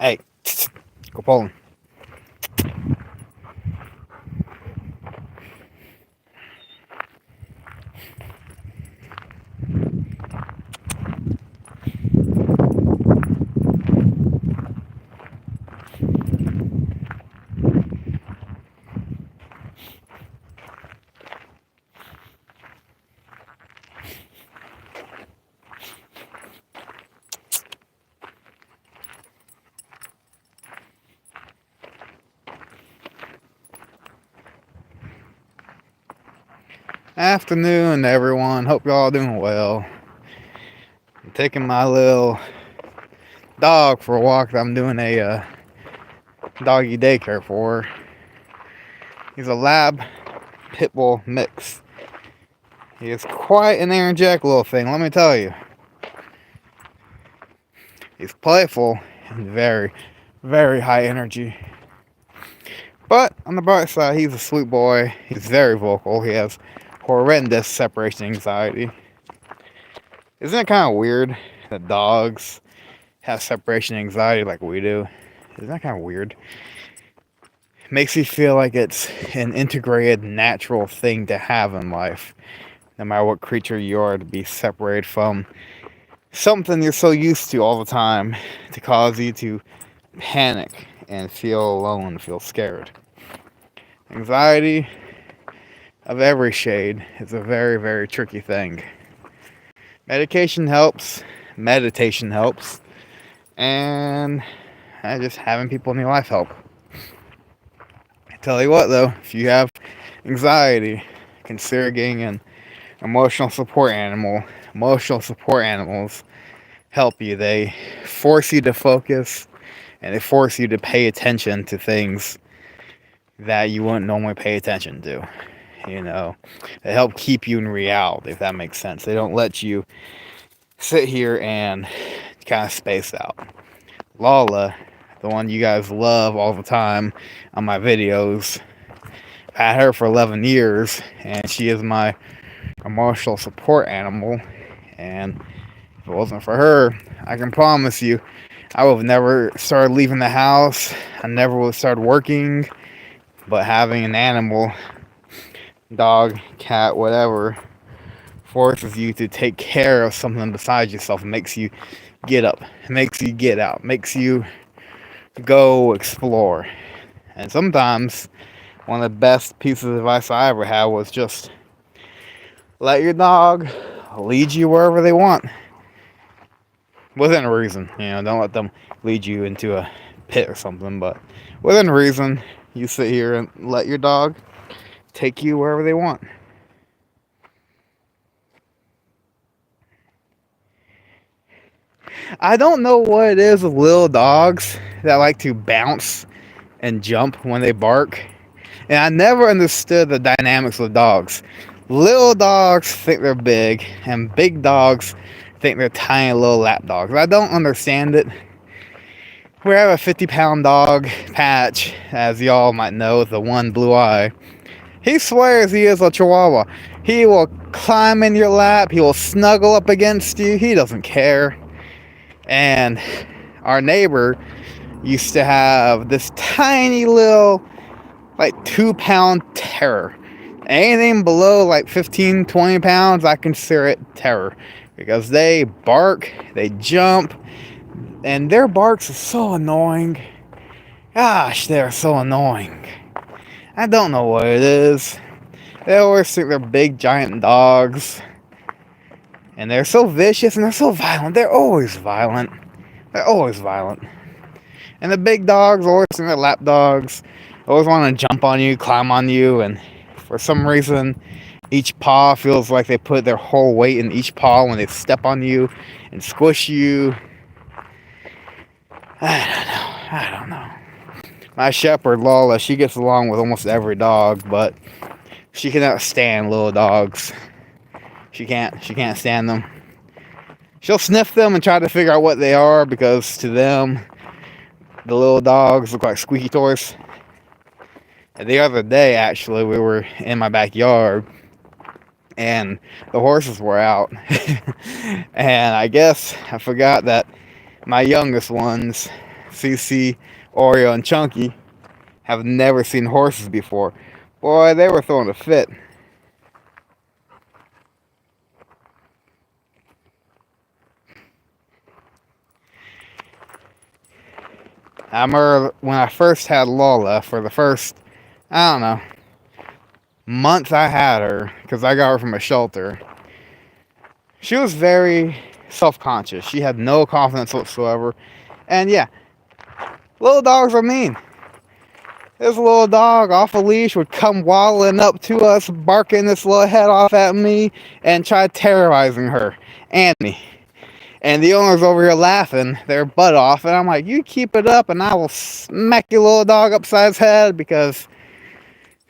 Hey, go pull him. Afternoon, everyone. Hope y'all doing well. I'm taking my little dog for a walk that I'm doing a doggy daycare for. He's a lab pit bull mix. He is quite an energetic little thing, let me tell you. He's playful and very, very high energy. But on the bright side, he's a sweet boy. He's very vocal. He has horrendous separation anxiety. Isn't it kind of weird that dogs have separation anxiety like we do? Isn't that kind of weird? It makes you feel like it's an integrated, natural thing to have in life. No matter what creature you are, to be separated from something you're so used to all the time, to cause you to panic and feel alone, feel scared. Anxiety of every shade is a very, very tricky thing. Medication helps, meditation helps, and just having people in your life help. I tell you what though, if you have anxiety, consider getting an emotional support animal. Emotional support animals help you. They force you to focus, and they force you to pay attention to things that you wouldn't normally pay attention to. You know, they help keep you in reality, if that makes sense. They don't let you sit here and kind of space out. Lola, the one you guys love all the time on my videos, I've had her for 11 years, and she is my emotional support animal. And if it wasn't for her, I can promise you, I would have never started leaving the house. I never would have started working. But having an animal, dog, cat, whatever, forces you to take care of something besides yourself. It makes you get up. It makes you get out. It makes you go explore. And sometimes one of the best pieces of advice I ever had was just let your dog lead you wherever they want. Within reason. Don't let them lead you into a pit or something, but within reason, you sit here and let your dog take you wherever they want. I don't know what it is with little dogs that like to bounce and jump when they bark. And I never understood the dynamics of dogs. Little dogs think they're big, and big dogs think they're tiny little lap dogs. I don't understand it. We have a 50-pound dog, Patch, as y'all might know, with the one blue eye. He swears he is a chihuahua. He will climb in your lap. He will snuggle up against you. He doesn't care. And our neighbor used to have this tiny little, like 2-pound terror. Anything below like 15, 20 pounds, I consider it terror. Because they bark, they jump, and their barks are so annoying. Gosh, they're so annoying. I don't know what it is. They always think they're big, giant dogs. And they're so vicious and they're so violent. They're always violent. They're always violent. And the big dogs always think they're lap dogs. Always want to jump on you, climb on you. And for some reason, each paw feels like they put their whole weight in each paw when they step on you and squish you. I don't know. My shepherd, Lola, she gets along with almost every dog, but she cannot stand little dogs. She can't stand them. She'll sniff them and try to figure out what they are, because to them, the little dogs look like squeaky toys. And the other day, actually, we were in my backyard, and the horses were out. And I guess I forgot that my youngest ones CC, Oreo, and Chunky have never seen horses before. Boy, they were throwing a fit. I remember when I first had Lola, for the first, I don't know, month I had her, because I got her from a shelter. She was very self-conscious. She had no confidence whatsoever. And yeah, little dogs are mean. This little dog off a leash would come waddling up to us, barking this little head off at me, and try terrorizing her and me. And the owner's over here laughing their butt off, and I'm like, you keep it up and I will smack your little dog upside his head, because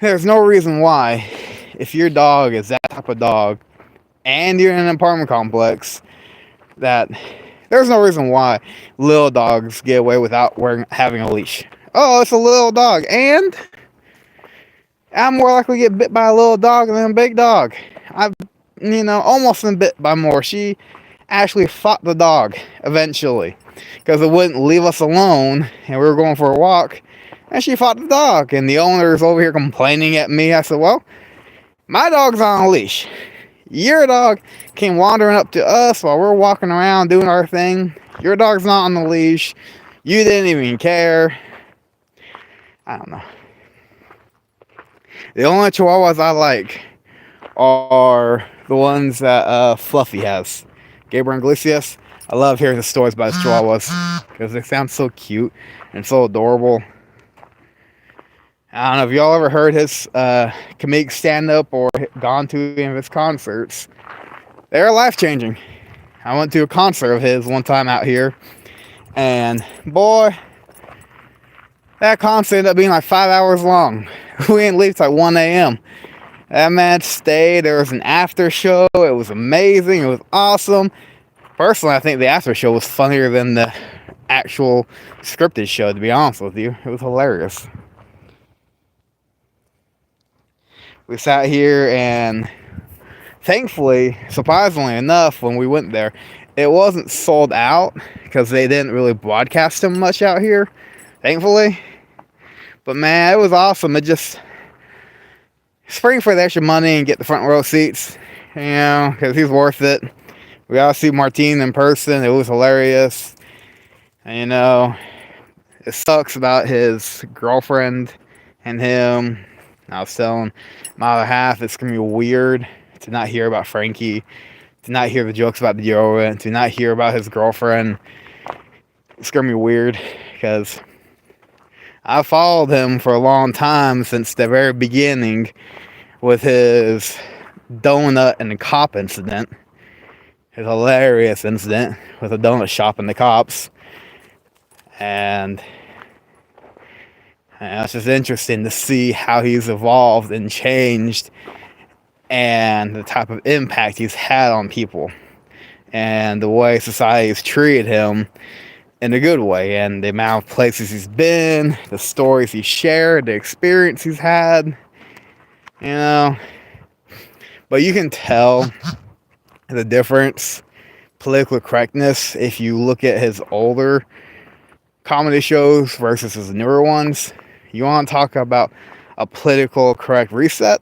there's no reason why, if your dog is that type of dog and you're in an apartment complex, that there's no reason why little dogs get away without having a leash. Oh, it's a little dog, and I'm more likely to get bit by a little dog than a big dog. I've, almost been bit by more. She actually fought the dog eventually, because it wouldn't leave us alone, and we were going for a walk, and she fought the dog, and the owner's over here complaining at me. I said, well, my dog's on a leash. Your dog came wandering up to us while we're walking around doing our thing. Your dog's not on the leash. You didn't even care. I don't know. The only chihuahuas I like are the ones that Fluffy has. Gabriel Iglesias. I love hearing the stories about his chihuahuas, because they sound so cute and so adorable. I don't know if y'all ever heard his comedic stand-up or gone to any of his concerts. They're life-changing. I went to a concert of his one time out here, and boy, that concert ended up being like 5 hours long. We didn't leave till like 1 a.m. That man stayed. There was an after show. It was amazing. It was awesome. Personally, I think the after show was funnier than the actual scripted show, to be honest with you. It was hilarious. We sat here, and thankfully, surprisingly enough, when we went there, it wasn't sold out, because they didn't really broadcast them much out here, thankfully. But man, it was awesome. It just spring for the extra money and get the front row seats, because he's worth it. We got to see Martine in person. It was hilarious. And, it sucks about his girlfriend and him. I was telling my other half, it's going to be weird to not hear about Frankie, to not hear the jokes about the deodorant, to not hear about his girlfriend. It's going to be weird, because I followed him for a long time, since the very beginning, with his donut and the cop incident. His hilarious incident with a donut shop and the cops. And it's just interesting to see how he's evolved and changed, and the type of impact he's had on people, and the way society's treated him in a good way, and the amount of places he's been, the stories he's shared, the experience he's had, But you can tell the difference, political correctness, if you look at his older comedy shows versus his newer ones. You want to talk about a political correct reset?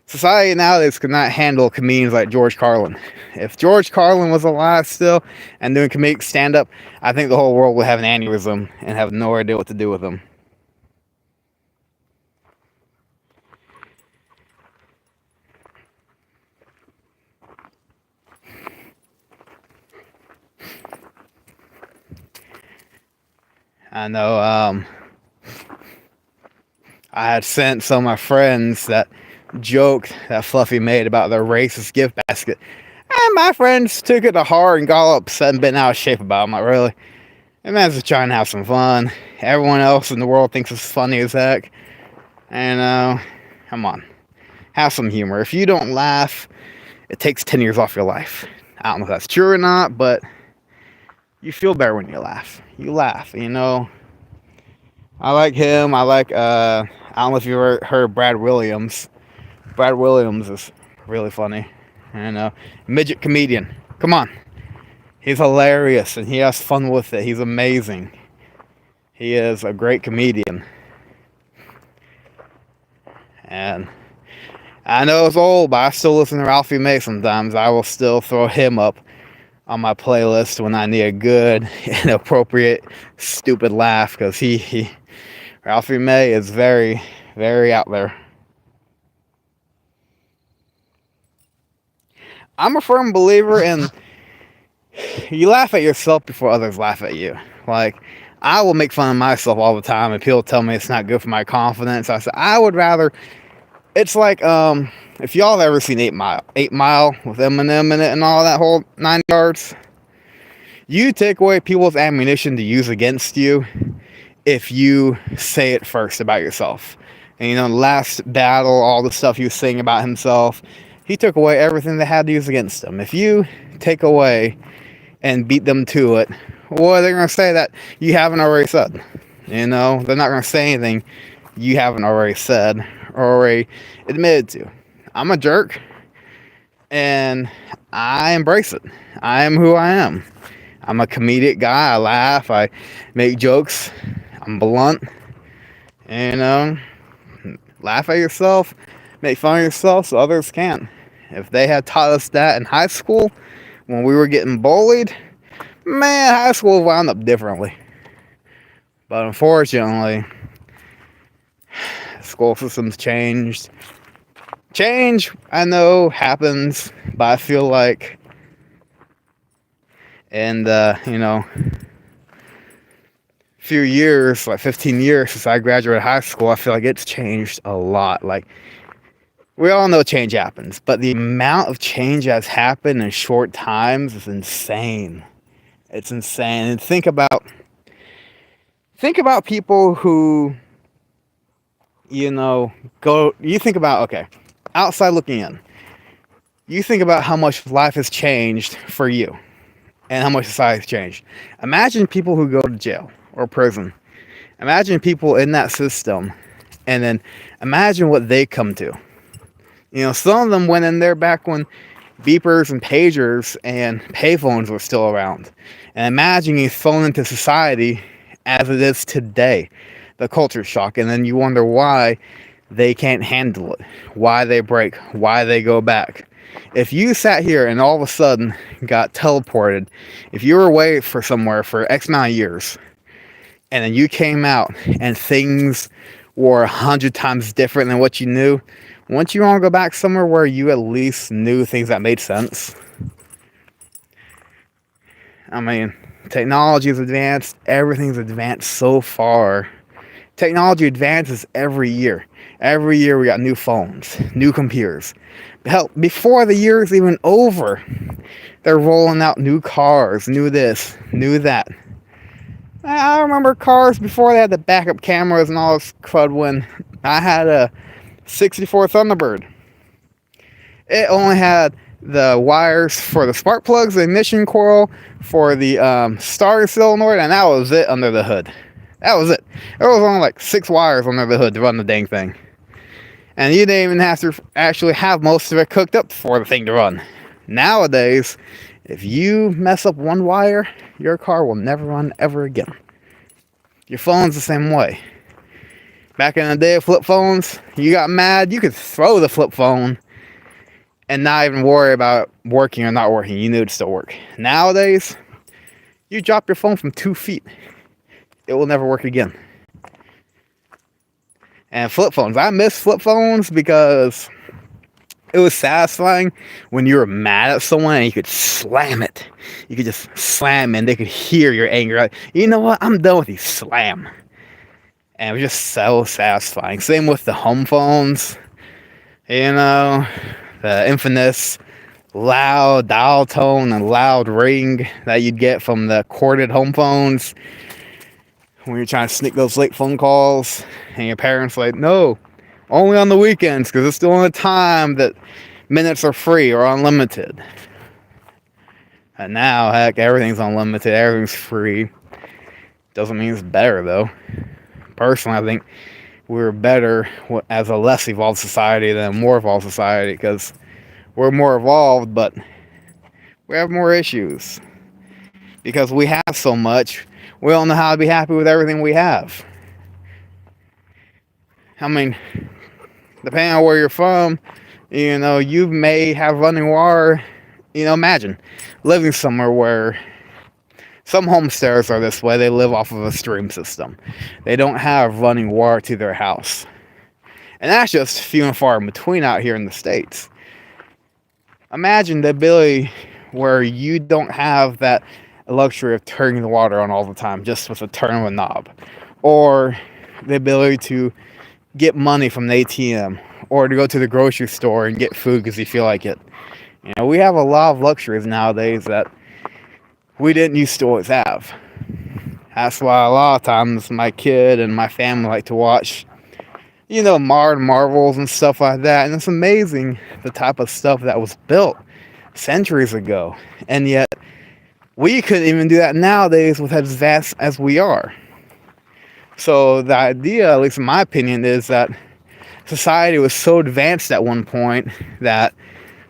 Society nowadays cannot handle comedians like George Carlin. If George Carlin was alive still and doing comedic stand-up, I think the whole world would have an aneurysm and have no idea what to do with him. I know, I had sent some of my friends that joke that Fluffy made about their racist gift basket. And my friends took it to heart and got all upset and bent out of shape about it. I'm like, really? That man's just trying to have some fun. Everyone else in the world thinks it's funny as heck. And, come on. Have some humor. If you don't laugh, it takes 10 years off your life. I don't know if that's true or not, but you feel better when you laugh. You laugh, I like him. I like, I don't know if you ever heard Brad Williams. Brad Williams is really funny. Midget comedian. Come on. He's hilarious, and he has fun with it. He's amazing. He is a great comedian. And I know it's old, but I still listen to Ralphie May sometimes. I will still throw him up on my playlist when I need a good, inappropriate, stupid laugh, because Ralphie May is very, very out there. I'm a firm believer in you laugh at yourself before others laugh at you. Like, I will make fun of myself all the time, and people tell me it's not good for my confidence. I said, I would rather. It's like, if y'all have ever seen 8 Mile, 8 Mile with Eminem in it and all that whole 9 yards, you take away people's ammunition to use against you if you say it first about yourself. And you know, last battle, all the stuff he was saying about himself, he took away everything they had to use against him. If you take away and beat them to it, what are they going to say that you haven't already said? You know, they're not going to say anything you haven't already said or already admitted to. I'm a jerk, and I embrace it. I am who I am. I'm a comedic guy. I laugh. I make jokes. I'm blunt. You know, laugh at yourself, make fun of yourself so others can't. If they had taught us that in high school when we were getting bullied, man, high school wound up differently. But unfortunately, school systems changed. Change, I know, happens, but I feel like in few years, like 15 years since I graduated high school, I feel like it's changed a lot. Like, we all know change happens, but the amount of change that's happened in short times is insane. It's insane. And think about people who, you think about, okay, outside looking in, you think about how much life has changed for you and how much society has changed. Imagine people who go to jail or prison. Imagine people in that system, and then imagine what they come to. You know, some of them went in there back when beepers and pagers and payphones were still around. And imagine you thrown into society as it is today, the culture shock, and then you wonder why they can't handle it, why they break, why they go back. If you sat here and all of a sudden got teleported, if you were away for somewhere for X amount of years, and then you came out and things were 100 times different than what you knew, wouldn't you want to go back somewhere where you at least knew things that made sense? I mean, technology is advanced. Everything's advanced so far. Technology advances every year. Every year we got new phones, new computers. Hell, before the year is even over, they're rolling out new cars, new this, new that. I remember cars before they had the backup cameras and all this crud when I had a 64 Thunderbird. It only had the wires for the spark plugs, the ignition coil, for the starter solenoid, and that was it under the hood. That was it. There was only like 6 wires under the hood to run the dang thing. And you didn't even have to actually have most of it cooked up for the thing to run. Nowadays, if you mess up one wire, your car will never run ever again. Your phone's the same way. Back in the day of flip phones, you got mad, you could throw the flip phone and not even worry about working or not working. You knew it'd still work. Nowadays, you drop your phone from 2 feet, it will never work again. And flip phones, I miss flip phones because it was satisfying when you were mad at someone and you could slam it. You could just slam it and they could hear your anger. Like, you know what? I'm done with you. Slam. And it was just so satisfying. Same with the home phones. You know, the infamous loud dial tone and loud ring that you'd get from the corded home phones when you're trying to sneak those late phone calls. And your parents like, no, only on the weekends, because it's the only time that minutes are free or unlimited. And now, heck, everything's unlimited, everything's free. Doesn't mean it's better, though. Personally, I think we're better as a less evolved society than a more evolved society, because we're more evolved, but we have more issues. Because we have so much, We don't know how to be happy with everything we have. I mean, depending on where you're from, you may have running water. Imagine living somewhere where some homesteaders are this way. They live off of a stream system. They don't have running water to their house. And that's just few and far in between out here in the States. Imagine the ability where you don't have that luxury of turning the water on all the time just with a turn of a knob. Or the ability to get money from the ATM. Or to go to the grocery store and get food because you feel like it. We have a lot of luxuries nowadays that we didn't used to always have. That's why a lot of times my kid and my family like to watch, modern marvels and stuff like that. And it's amazing the type of stuff that was built centuries ago. And yet, we couldn't even do that nowadays with as vast as we are. So the idea, at least in my opinion, is that society was so advanced at one point that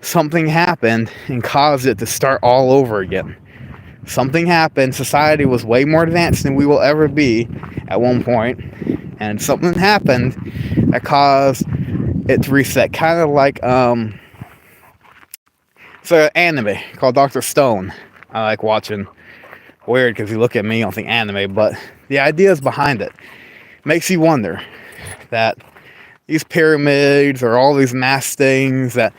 something happened and caused it to start all over again. Something happened, society was way more advanced than we will ever be at one point, and something happened that caused it to reset. Kind of like, it's an anime called Dr. Stone. I like watching. Weird, because you look at me, you don't think anime, but the ideas behind it makes you wonder that these pyramids or all these mass things that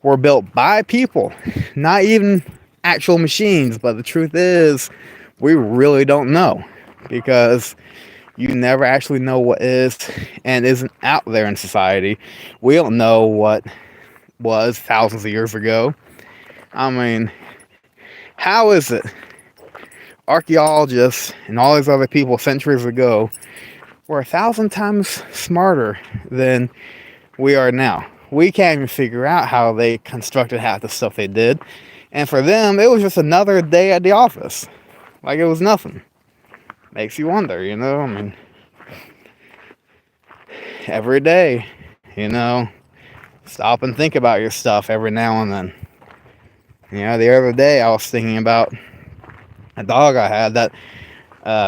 were built by people, not even actual machines, but the truth is we really don't know, because you never actually know what is and isn't out there in society. We don't know what was thousands of years ago. I mean, how is it archaeologists and all these other people centuries ago were 1,000 times smarter than we are now? We can't even figure out how they constructed half the stuff they did. And for them, it was just another day at the office. Like it was nothing. Makes you wonder, I mean, every day, stop and think about your stuff every now and then. The other day I was thinking about a dog I had that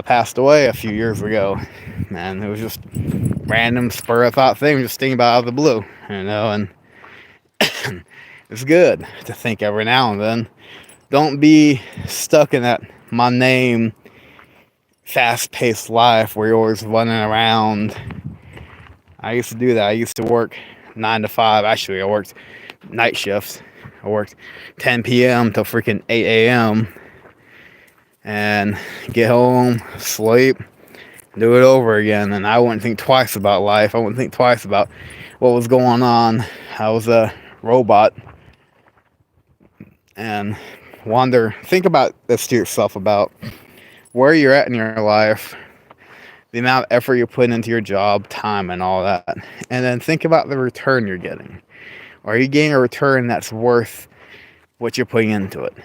passed away a few years ago. And it was just random spur of thought thing, just thinking about out of the blue, and it's good to think every now and then. Don't be stuck in that mundane, fast-paced life where you're always running around. I used to do that. I used to work 9 to 5. Actually, I worked night shifts. I worked 10 p.m. till freaking 8 a.m. and get home, sleep, do it over again. And I wouldn't think twice about life. I wouldn't think twice about what was going on. I was a robot. And think about this to yourself about where you're at in your life, the amount of effort you're putting into your job, time, and all that. And then think about the return you're getting. Are you getting a return that's worth what you're putting into it?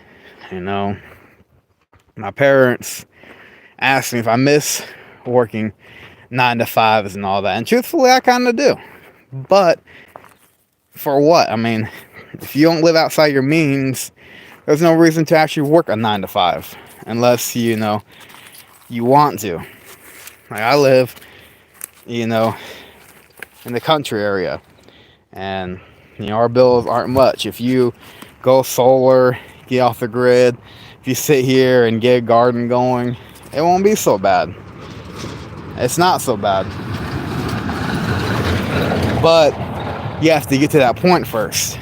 My parents asked me if I miss working 9 to 5s and all that. And truthfully, I kind of do. But for what? I mean, if you don't live outside your means, there's no reason to actually work a 9 to 5 unless you want to. Like I live in the country area, and our bills aren't much. If you go solar, get off the grid, if you sit here and get a garden going, it won't be so bad. It's not so bad, but you have to get to that point first.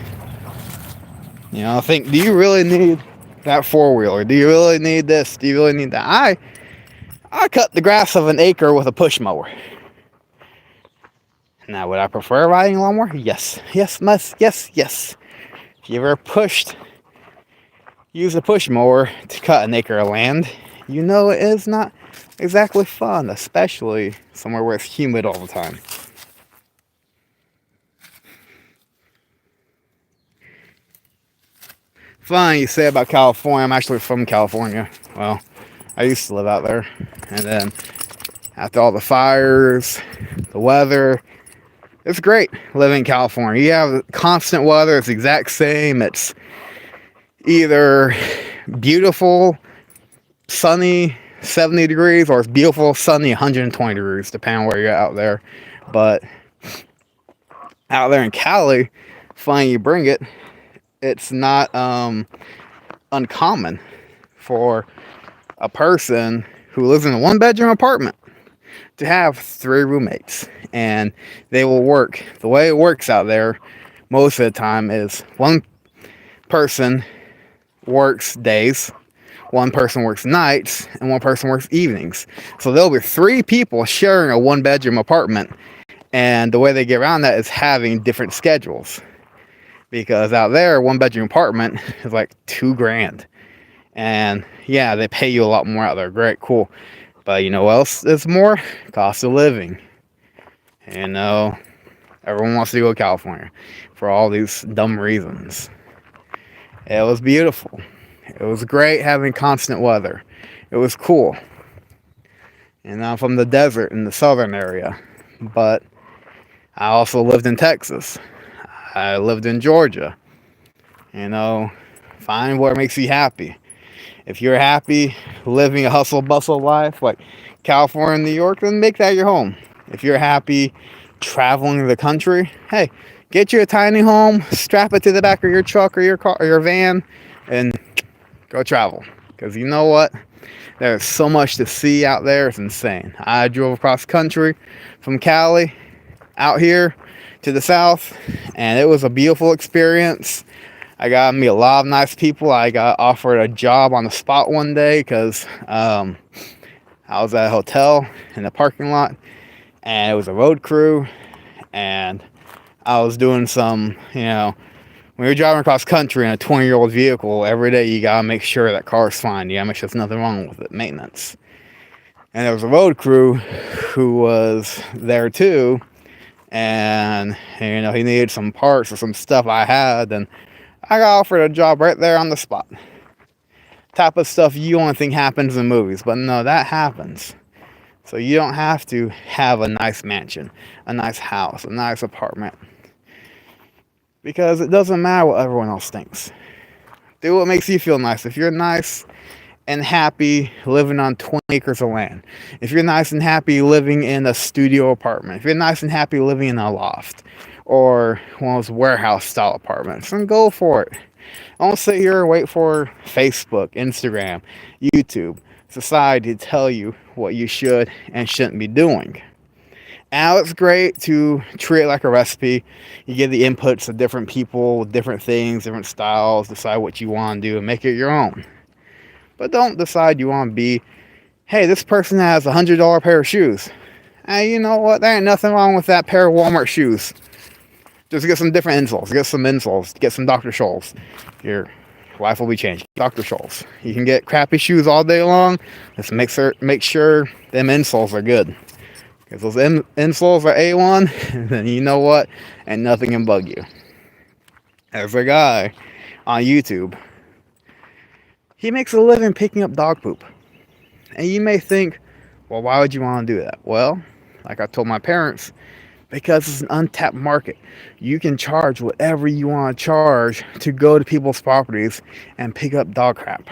Do you really need that 4-wheeler? Do you really need this? Do you really need that? I cut the grass of an acre with a push mower. Now, would I prefer riding a lawnmower? Yes. Yes. If you ever use a push mower to cut an acre of land, it is not exactly fun, especially somewhere where it's humid all the time. Funny you say about California. I'm actually from California. Well, I used to live out there. And then after all the fires, the weather, it's great living in California. You have constant weather. It's the exact same. It's either beautiful, sunny, 70 degrees, or it's beautiful, sunny, 120 degrees, depending on where you're out there. But out there in Cali, fine, you bring it. It's not uncommon for a person who lives in a one-bedroom apartment to have 3 roommates, and they will work. The way it works out there most of the time is one person works days, one person works nights, and one person works evenings. So there'll be 3 people sharing a one-bedroom apartment, and the way they get around that is having different schedules. Because out there, one-bedroom apartment is like $2,000. And yeah, they pay you a lot more out there. Great, cool. But you know what else is more? Cost of living. You know, everyone wants to go to California for all these dumb reasons. It was beautiful. It was great having constant weather. It was cool. And I'm from the desert in the southern area. But I also lived in Texas. I lived in Georgia. You know, find what makes you happy. If you're happy living a hustle bustle life like California and New York, then make that your home. If you're happy traveling the country, hey, get you a tiny home, strap it to the back of your truck or your car or your van, and go travel. Because you know what? There's so much to see out there. It's insane. I drove across country from Cali out here to the south, and it was a beautiful experience. I got to meet a lot of nice people. I got offered a job on the spot one day because I was at a hotel in the parking lot, and it was a road crew, and I was doing some, you know, when you're driving across country in a 20-year-old vehicle, every day you got to make sure that car's fine. You got to make sure there's nothing wrong with it, maintenance. And there was a road crew who was there too, and you know, he needed some parts or some stuff I had, and I got offered a job right there on the spot. Type of stuff you only think happens in movies, but no, that happens. So you don't have to have a nice mansion, a nice house, a nice apartment, because it doesn't matter what everyone else thinks. Do what makes you feel nice. If you're nice and happy living on 20 acres of land, if you're nice and happy living in a studio apartment, if you're nice and happy living in a loft or one of those warehouse style apartments, then go for it. Don't sit here and wait for Facebook, Instagram, YouTube, society to tell you what you should and shouldn't be doing. Now it's great to treat it like a recipe. You get the inputs of different people with different things, different styles, decide what you want to do and make it your own. But don't decide you want to be, hey, this person has a $100 pair of shoes. Hey, you know what? There ain't nothing wrong with that pair of Walmart shoes. Just get some different insoles. Get some insoles. Get some Dr. Scholl's. Your life will be changed. Dr. Scholl's. You can get crappy shoes all day long. Just make sure them insoles are good. If those insoles are A1, then you know what? And nothing can bug you. There's a guy on YouTube. He makes a living picking up dog poop. And you may think, well, why would you want to do that? Well, like I told my parents, because it's an untapped market. You can charge whatever you want to charge to go to people's properties and pick up dog crap.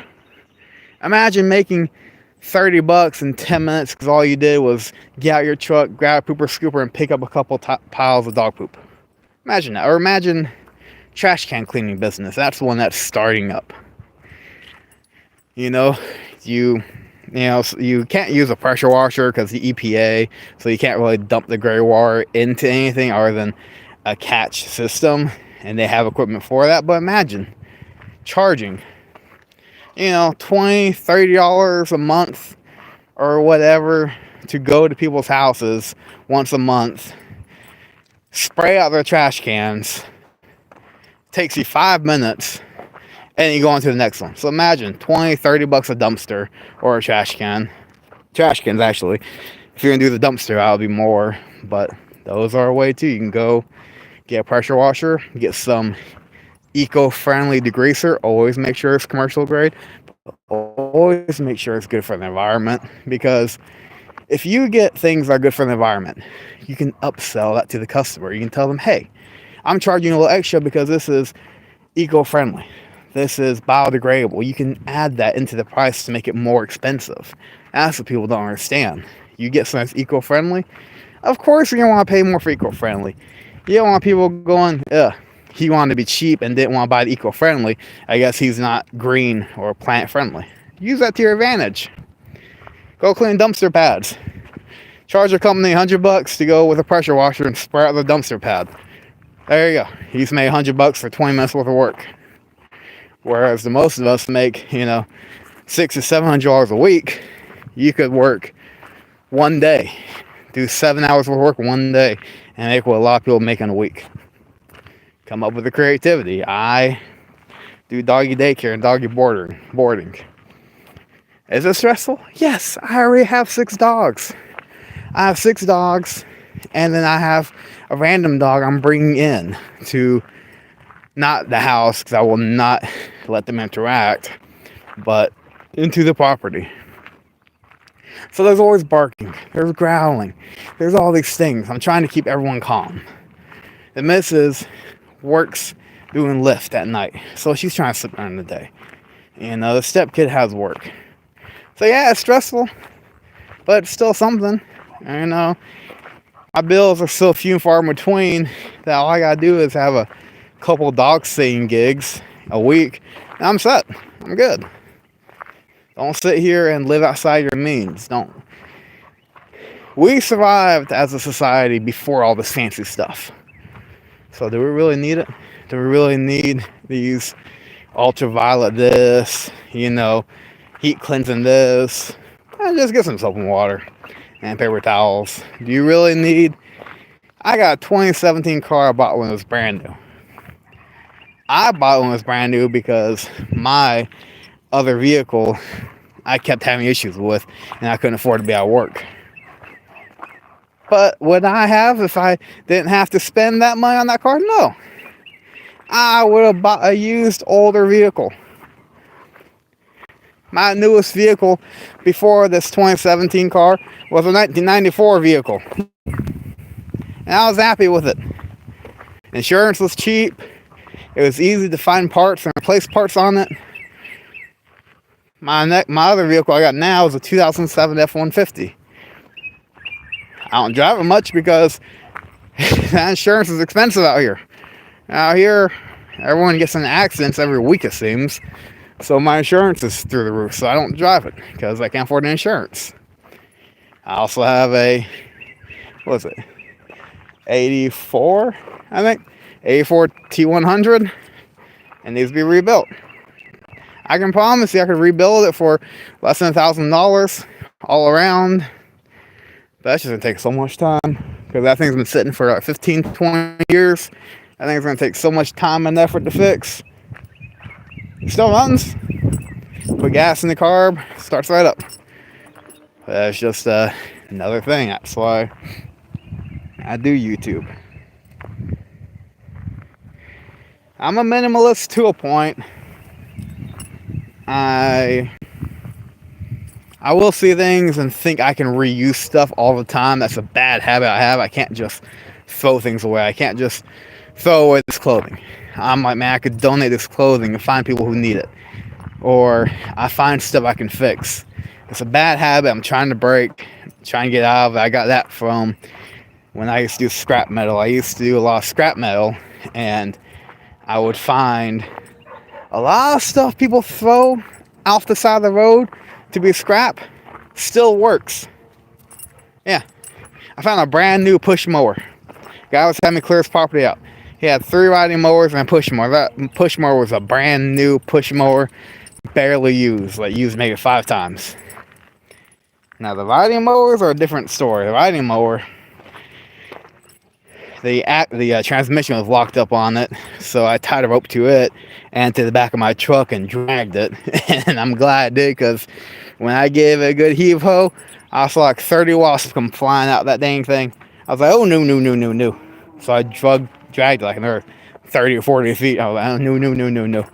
Imagine making $30 in 10 minutes because all you did was get out your truck, grab a pooper scooper, and pick up a couple piles of dog poop. Imagine that. Or imagine trash can cleaning business. That's the one that's starting up. You know, you can't use a pressure washer because the EPA, so you can't really dump the gray water into anything other than a catch system, and they have equipment for that. But imagine charging, $20, $30 a month or whatever to go to people's houses once a month, spray out their trash cans, takes you 5 minutes, and you go on to the next one. So imagine $20, $30 a dumpster or a trash can. Trash cans, actually. If you're going to do the dumpster, that'll be more. But those are a way too. You can go get a pressure washer, get some eco-friendly degreaser. Always make sure it's commercial grade. Always make sure it's good for the environment. Because if you get things that are good for the environment, you can upsell that to the customer. You can tell them, hey, I'm charging a little extra because this is eco-friendly. This is biodegradable. You can add that into the price to make it more expensive. That's what people don't understand. You get something that's eco-friendly, of course you're going to want to pay more for eco-friendly. You don't want people going, ugh, he wanted to be cheap and didn't want to buy the eco-friendly. I guess he's not green or plant-friendly. Use that to your advantage. Go clean dumpster pads. Charge your company $100 to go with a pressure washer and spray out the dumpster pad. There you go. He's made $100 for 20 minutes worth of work. Whereas the most of us make, $600 to $700 a week. You could work one day, do 7 hours of work one day, and make what a lot of people make in a week. Come up with the creativity. I do doggy daycare and doggy boarding. Is it stressful? Yes, I already have 6 dogs. I have 6 dogs, and then I have a random dog I'm bringing in to not the house, because I will not let them interact, but into the property. So there's always barking, there's growling, there's all these things. I'm trying to keep everyone calm. The missus works doing Lyft at night, so she's trying to sleep during the day. The stepkid has work. So yeah, it's stressful, but it's still something. My bills are so few and far in between that all I gotta do is have a couple dog sitting gigs a week, and I'm set. I'm good. Don't sit here and live outside your means. Don't. We survived as a society before all this fancy stuff. So do we really need it? Do we really need these ultraviolet this, heat cleansing this? Just get some soap and water and paper towels. Do you really need? I got a 2017 car I bought when it was brand new. I bought when it was brand new because my other vehicle I kept having issues with, and I couldn't afford to be at work. But would I have if I didn't have to spend that money on that car? No. I would have bought a used older vehicle. My newest vehicle before this 2017 car was a 1994 vehicle. And I was happy with it. Insurance was cheap. It was easy to find parts and replace parts on it. My other vehicle I got now is a 2007 F-150. I don't drive it much because that insurance is expensive out here. Out here, everyone gets in accidents every week, it seems. So my insurance is through the roof, so I don't drive it because I can't afford the insurance. I also have a, 84, I think? 84 T100. It needs to be rebuilt. I can promise you I could rebuild it for less than $1,000 all around. But that's just going to take so much time because that thing's been sitting for like 15, 20 years. That thing's going to take so much time and effort to fix. It still runs. Put gas in the carb, starts right up. That's just another thing. That's why I do YouTube. I'm a minimalist to a point. I will see things and think I can reuse stuff all the time. That's a bad habit I have. I can't just throw things away. I can't just throw away this clothing. I'm like, man, I could donate this clothing and find people who need it. Or I find stuff I can fix. It's a bad habit I'm trying to break, trying to get out of it. I got that from when I used to do scrap metal. I used to do a lot of scrap metal, and I would find a lot of stuff people throw off the side of the road to be scrap still works. Yeah. I found a brand new push mower. Guy was having me clear his property out. He had 3 riding mowers and a push mower. That push mower was a brand new push mower, barely used, used maybe 5 times. Now the riding mowers are a different story. The riding mower, the transmission was locked up on it, so I tied a rope to it and to the back of my truck and dragged it. And I'm glad I did, because when I gave it a good heave ho, I saw like 30 wasps come flying out that dang thing. I was like, oh no. So I dragged it like another 30 or 40 feet. I was like, oh, no.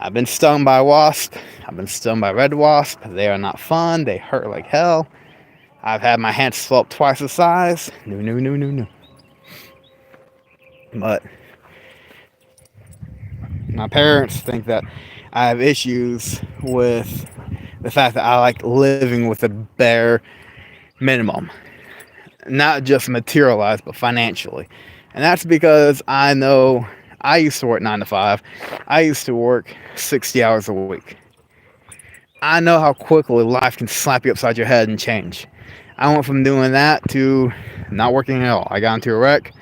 I've been stung by wasp. I've been stung by red wasp. They are not fun. They hurt like hell. I've had my hands swell up twice the size. No. But my parents think that I have issues with the fact that I like living with a bare minimum, not just materialized, but financially. And that's because I know I used to work 9 to 5. I used to work 60 hours a week. I know how quickly life can slap you upside your head and change. I went from doing that to not working at all. I got into a wreck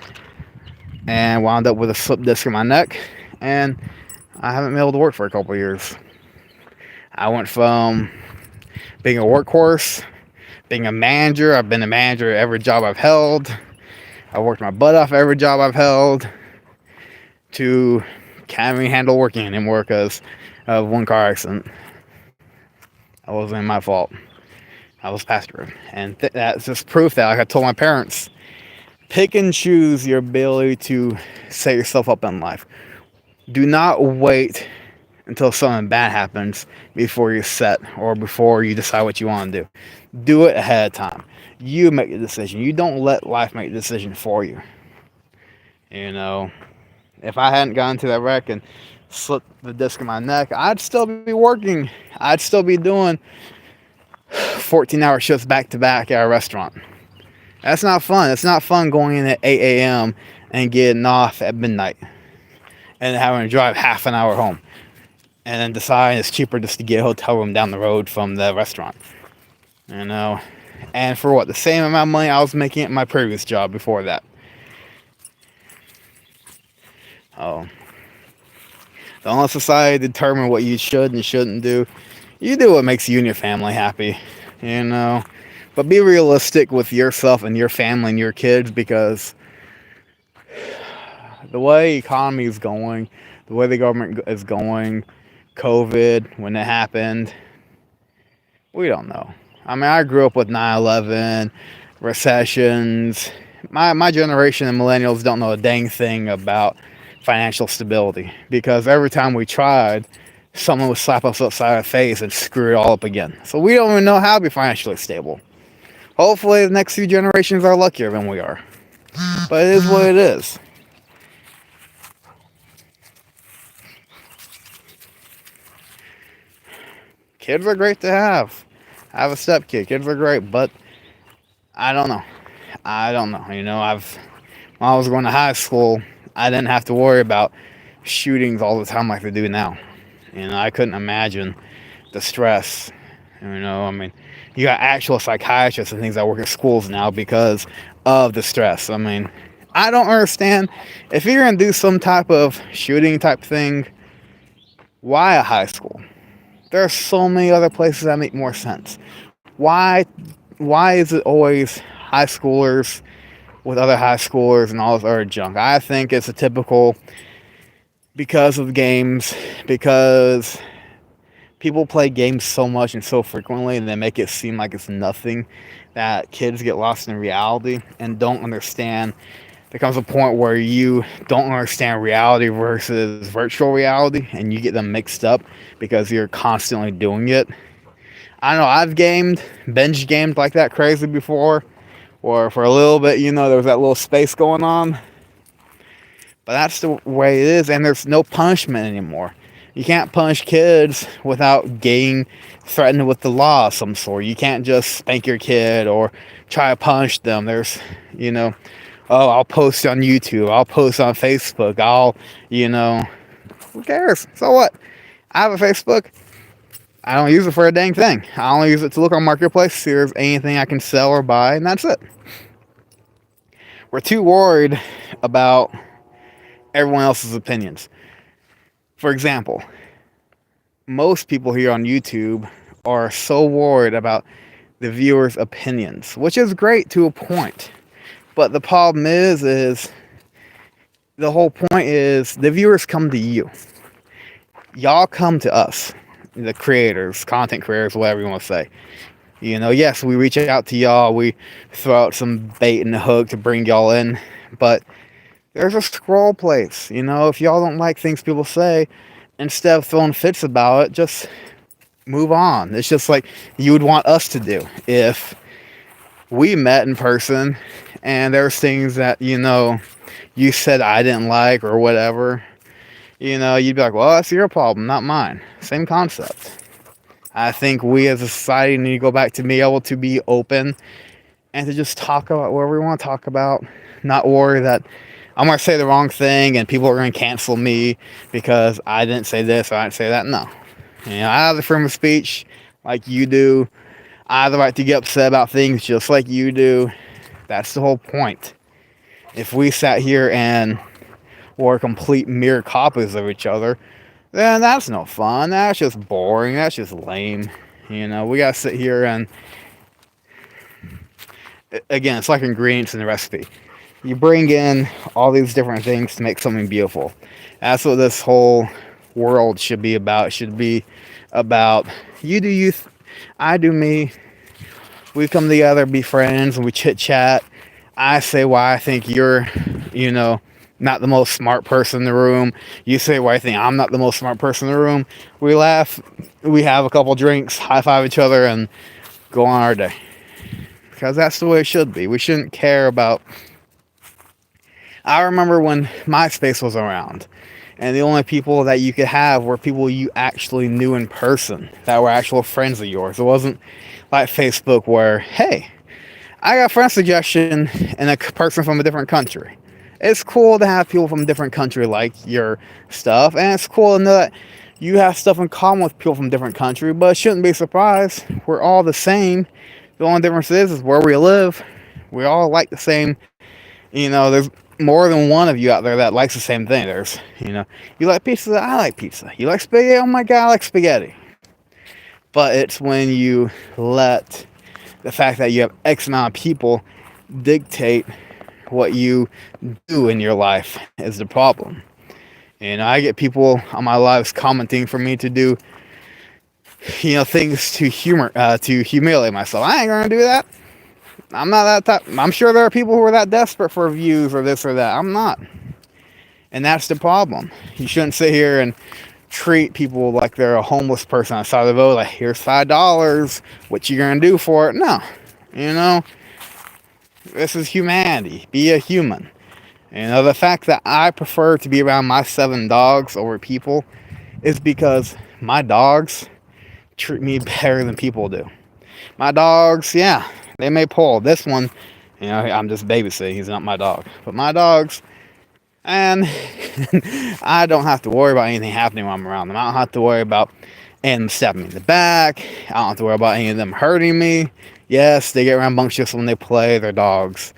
and wound up with a slip disc in my neck, and I haven't been able to work for a couple of years. I went from being a workhorse, being a manager. I've been a manager at every job I've held. I worked my butt off every job I've held, to can't even handle working anymore because of one car accident. That wasn't my fault. I was pastoring. And that's just proof that, like I told my parents, pick and choose your ability to set yourself up in life. Do not wait until something bad happens before you're set or before you decide what you want to do. Do it ahead of time. You make the decision. You don't let life make the decision for you. You know, if I hadn't gotten to that wreck and slipped the disc in my neck, I'd still be working. I'd still be doing 14-hour shifts back to back at a restaurant. That's not fun. It's not fun going in at 8 a.m. and getting off at midnight and having to drive half an hour home and then deciding it's cheaper just to get a hotel room down the road from the restaurant. You know, and for what? The same amount of money I was making at my previous job before that. Oh. Don't let society determine what you should and shouldn't do. You do what makes you and your family happy, you know. But be realistic with yourself and your family and your kids, because the way the economy is going, the way the government is going, COVID, when it happened, we don't know. I mean, I grew up with 9/11, recessions. My generation and millennials don't know a dang thing about financial stability, because every time we tried, someone would slap us upside the face and screw it all up again. So we don't even know how to be financially stable. Hopefully the next few generations are luckier than we are. But it is what it is. Kids are great to have. I have a stepkid. Kids are great, but I don't know. You know, when I was going to high school, I didn't have to worry about shootings all the time like they do now. You know, I couldn't imagine the stress. You know, I mean, you got actual psychiatrists and things that work at schools now because of the stress. I mean, I don't understand. If you're going to do some type of shooting type thing, why a high school? There are so many other places that make more sense. Why is it always high schoolers with other high schoolers and all this other junk? I think it's a typical, because of games, because people play games so much and so frequently, and they make it seem like it's nothing, that kids get lost in reality and don't understand. There comes a point where you don't understand reality versus virtual reality, and you get them mixed up because you're constantly doing it. I know I've binge gamed like that crazy before, or for a little bit, you know, there was that little space going on. But that's the way it is, and there's no punishment anymore. You can't punish kids without getting threatened with the law of some sort. You can't just spank your kid or try to punish them. There's, you know, oh, I'll post on YouTube, I'll post on Facebook, who cares? So what? I have a Facebook. I don't use it for a dang thing. I only use it to look on Marketplace, see if there's anything I can sell or buy, and that's it. We're too worried about everyone else's opinions. For example, most people here on YouTube are so worried about the viewers' opinions, which is great to a point. But the problem is the whole point is the viewers come to you. Y'all come to us, the creators, content creators, whatever you want to say. You know, yes, we reach out to y'all, we throw out some bait and hook to bring y'all in, but there's a scroll place. You know, if y'all don't like things people say, instead of throwing fits about it, just move on. It's just like you would want us to do if we met in person and there's things that, you know, you said I didn't like or whatever. You know, you'd be like, well, that's your problem, not mine. Same concept. I think we as a society need to go back to be able to be open and to just talk about what we want to talk about. Not worry that I'm going to say the wrong thing and people are going to cancel me because I didn't say this or I didn't say that. No. I have the freedom of speech like you do. I have the right to get upset about things just like you do. That's the whole point. If we sat here and were complete mirror copies of each other, then that's no fun. That's just boring. That's just lame. We gotta sit here and, again, it's like ingredients in the recipe. You bring in all these different things to make something beautiful. That's what this whole world should be about. It should be about you do you, I do me. We come together, be friends, and we chit chat. I say why I think you're, not the most smart person in the room. You say why I think I'm not the most smart person in the room. We laugh, we have a couple drinks, high five each other, and go on our day. Because that's the way it should be. We shouldn't care about. I remember when MySpace was around, and the only people that you could have were people you actually knew in person, that were actual friends of yours. It wasn't like Facebook where, hey, I got a friend suggestion and a person from a different country. It's cool to have people from a different country like your stuff, and it's cool to know that you have stuff in common with people from a different country, but it shouldn't be a surprise. We're all the same. The only difference is where we live. We all like the same. There's more than one of you out there that likes the same thing. There's, you like pizza, I like pizza. You like spaghetti, oh my god, I like spaghetti. But it's when you let the fact that you have X amount of people dictate what you do in your life is the problem. I get people on my lives commenting for me to do, things to humiliate myself. I ain't gonna do that. I'm not that type. I'm sure there are people who are that desperate for views or this or that. I'm not. And that's the problem. You shouldn't sit here and treat people like they're a homeless person on the side of the road, like, here's $5, what you gonna do for it? No. This is humanity. Be a human. The fact that I prefer to be around my 7 dogs over people is because my dogs treat me better than people do. My dogs, yeah, they may pull. This one, I'm just babysitting. He's not my dog. But my dogs, and I don't have to worry about anything happening when I'm around them. I don't have to worry about them stabbing me in the back. I don't have to worry about any of them hurting me. Yes, they get rambunctious when they play. They're dogs.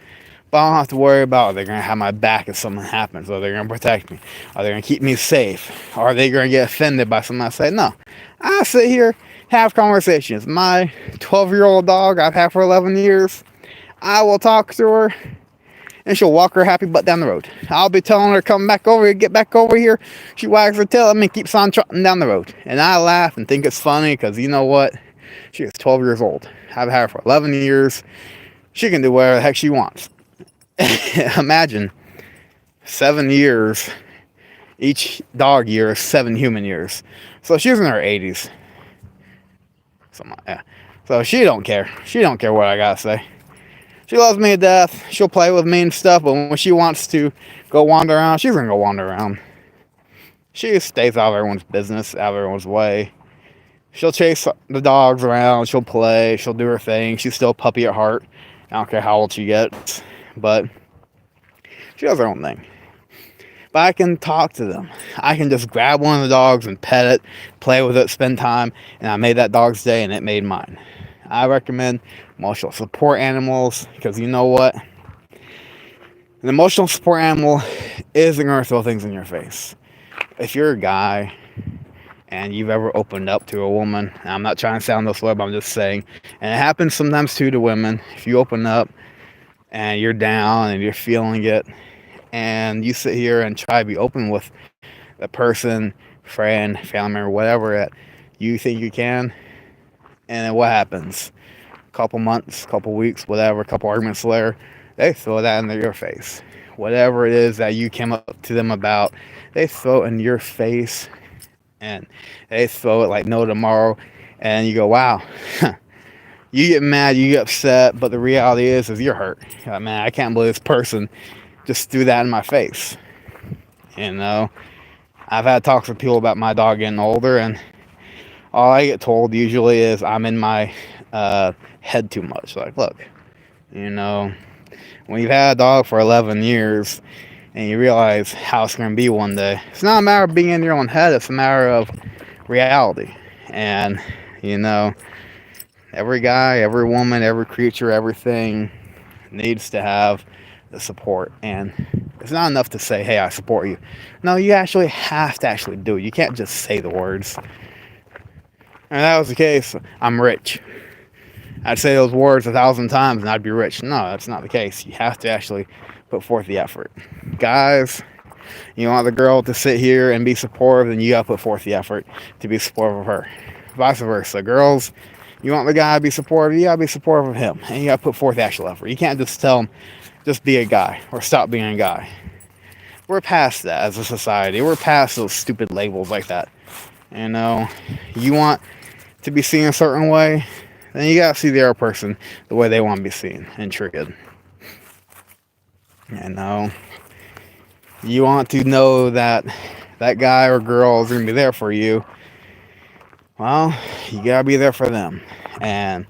But I don't have to worry about, are they going to have my back if something happens? Are they going to protect me? Are they going to keep me safe? Are they going to get offended by something I say? No. I sit here, have conversations. My 12-year-old dog I've had for 11 years, I will talk to her, and she'll walk her happy butt down the road. I'll be telling her, come back over here, get back over here. She wags her tail at me and keeps on trotting down the road. And I laugh and think it's funny because you know what? She is 12 years old. I've had her for 11 years. She can do whatever the heck she wants. Imagine 7 years. Each dog year is 7 human years. So she's in her 80s. Yeah. So she don't care. She don't care what I gotta say. She loves me to death. She'll play with me and stuff, but when she wants to go wander around, she's gonna go wander around. She stays out of everyone's business, out of everyone's way. She'll chase the dogs around. She'll play. She'll do her thing. She's still a puppy at heart. I don't care how old she gets, but she does her own thing. But I can talk to them. I can just grab one of the dogs and pet it, play with it, spend time, and I made that dog's day, and it made mine. I recommend emotional support animals because you know what? An emotional support animal isn't going to throw things in your face. If you're a guy and you've ever opened up to a woman, and I'm not trying to sound this way, but I'm just saying, and it happens sometimes too to women, if you open up and you're down and you're feeling it, and you sit here and try to be open with a person, friend, family member, whatever that you think you can, and then what happens? Couple months, couple weeks, whatever, couple arguments later, they throw that into your face. Whatever it is that you came up to them about, they throw it in your face, and they throw it like no tomorrow, and you go, wow. You get mad, you get upset, but the reality is you're hurt. You're like, man, I can't believe this person just threw that in my face. I've had talks with people about my dog getting older, and All I get told usually is I'm in my head too much. Like, look, you know, when you've had a dog for 11 years and you realize how it's going to be one day, it's not a matter of being in your own head, it's a matter of reality. And, you know, every guy, every woman, every creature, everything needs to have the support. And it's not enough to say, hey, I support you. No, you actually have to actually do it. You can't just say the words. And if that was the case, I'm rich. I'd say those words 1,000 times and I'd be rich. No, that's not the case. You have to actually put forth the effort. Guys, you want the girl to sit here and be supportive, then you gotta put forth the effort to be supportive of her. Vice versa. Girls, you want the guy to be supportive, you gotta be supportive of him. And you gotta put forth the actual effort. You can't just tell him, just be a guy, or stop being a guy. We're past that as a society. We're past those stupid labels like that. You know, you want to be seen a certain way, then you gotta see the other person the way they want to be seen and treated. You know, you want to know that that guy or girl is gonna be there for you. Well, you gotta be there for them. And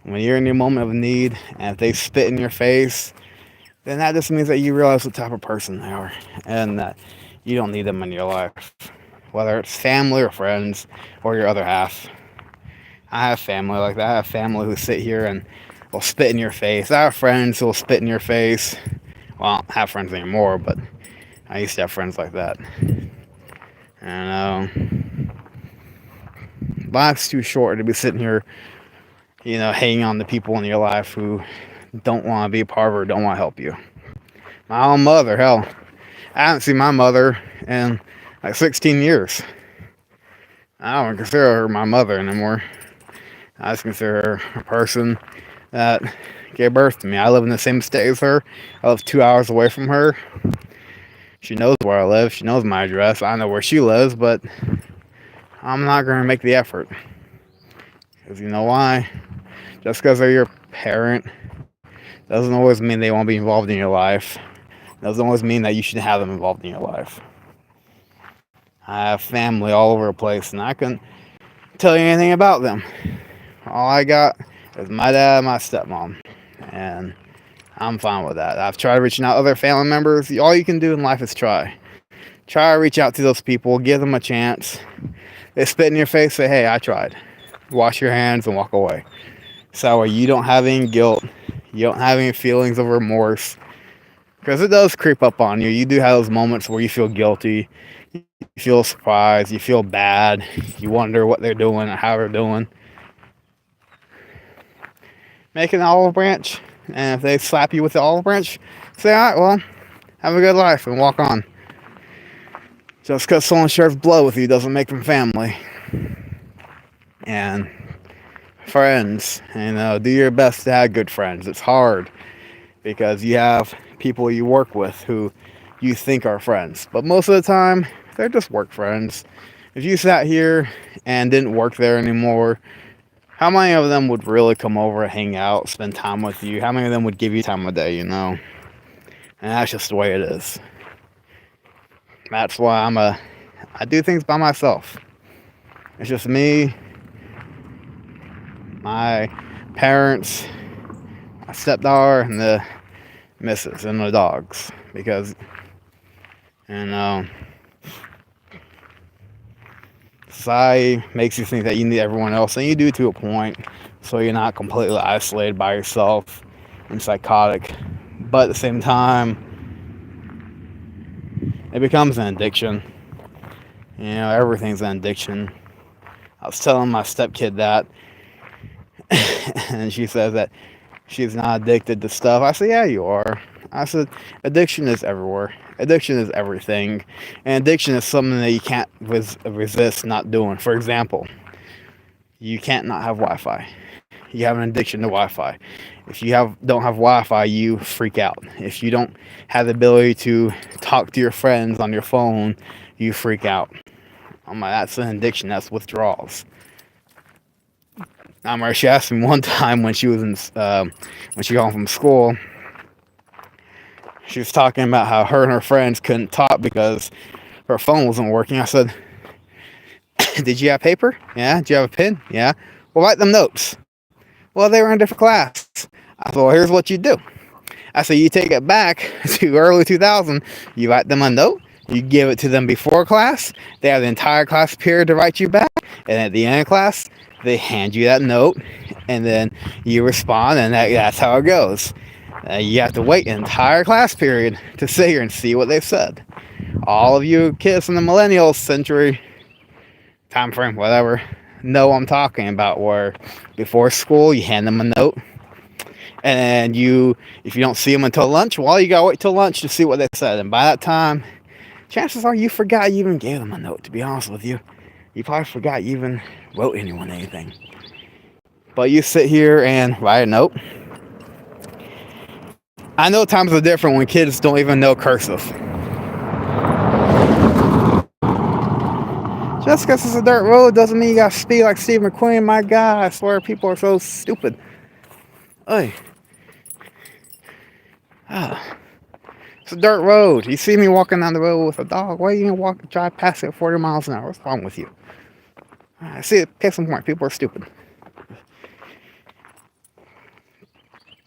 when you're in your moment of need, and if they spit in your face, then that just means that you realize what type of person they are, and that you don't need them in your life, whether it's family or friends or your other half. I have family like that. I have family who sit here and will spit in your face. I have friends who will spit in your face. Well, I don't have friends anymore, but I used to have friends like that. And life's too short to be sitting here, you know, hanging on to people in your life who don't want to be a part of it or don't want to help you. My own mother, hell, I haven't seen my mother in like 16 years. I don't consider her my mother anymore. I just consider her a person that gave birth to me. I live in the same state as her. I live 2 hours away from her. She knows where I live. She knows my address. I know where she lives, but I'm not going to make the effort. Because you know why? Just because they're your parent doesn't always mean they won't be involved in your life. Doesn't always mean that you should have them involved in your life. I have family all over the place, and I couldn't tell you anything about them. All I got is my dad and my stepmom, and I'm fine with that. I've tried reaching out to other family members. All you can do in life is try. Try to reach out to those people, give them a chance. They spit in your face, say, hey, I tried. Wash your hands and walk away. So you don't have any guilt. You don't have any feelings of remorse. Because it does creep up on you. You do have those moments where you feel guilty. You feel surprised. You feel bad. You wonder what they're doing and how they're doing. Make an olive branch, and if they slap you with the olive branch, say, alright, well, have a good life and walk on. Just because someone shares blood with you doesn't make them family. And friends, you know, do your best to have good friends. It's hard because you have people you work with who you think are friends, but most of the time they're just work friends. If you sat here and didn't work there anymore, how many of them would really come over, hang out, spend time with you? How many of them would give you time of day, you know? And that's just the way it is. That's why I do things by myself. It's just me, my parents, my stepdaughter, and the missus, and the dogs. Because, you know, society makes you think that you need everyone else, and you do to a point, so you're not completely isolated by yourself and psychotic. But at the same time, it becomes an addiction. You know, everything's an addiction. I was telling my stepkid that, and she says that she's not addicted to stuff. I said, yeah, you are. I said, addiction is everywhere. Addiction is everything. And addiction is something that you can't resist not doing. For example, you can't not have Wi-Fi. You have an addiction to Wi-Fi. If you don't have Wi-Fi, you freak out. If you don't have the ability to talk to your friends on your phone, you freak out. That's an addiction. That's withdrawals. I remember she asked me one time when she was when she got home from school. She was talking about how her and her friends couldn't talk because her phone wasn't working. I said, Did you have paper? Yeah. Did you have a pen? Yeah. Well, write them notes. Well, they were in a different class. I said, well, here's what you do. I said, you take it back to early 2000. You write them a note. You give it to them before class. They have the entire class period to write you back. And at the end of class, they hand you that note. And then you respond, and that's how it goes. You have to wait an entire class period to sit here and see what they've said. All of you kids in the millennial century, time frame, whatever, know what I'm talking about, where before school, you hand them a note. And if you don't see them until lunch, well, you gotta wait till lunch to see what they said. And by that time, chances are you forgot you even gave them a note, to be honest with you. You probably forgot you even wrote anyone anything. But you sit here and write a note. I know times are different when kids don't even know cursive. Just because it's a dirt road doesn't mean you gotta speed like Steve McQueen. My God, I swear people are so stupid. Hey. It's a dirt road. You see me walking down the road with a dog. Why are you gonna drive past it at 40 miles an hour? What's wrong with you? I see it. Case in point, people are stupid.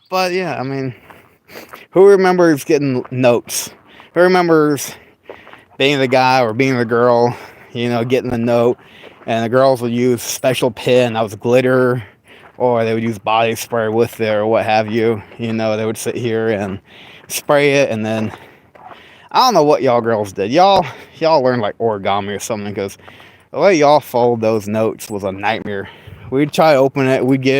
But yeah, I mean, who remembers getting notes? Who remembers being the guy or being the girl, getting the note, and the girls would use special pen that was glitter, or they would use body spray with it, or what have you. They would sit here and spray it, and then I don't know what y'all girls did. Y'all learned like origami or something, because the way y'all fold those notes was a nightmare. We'd try to open it, we'd get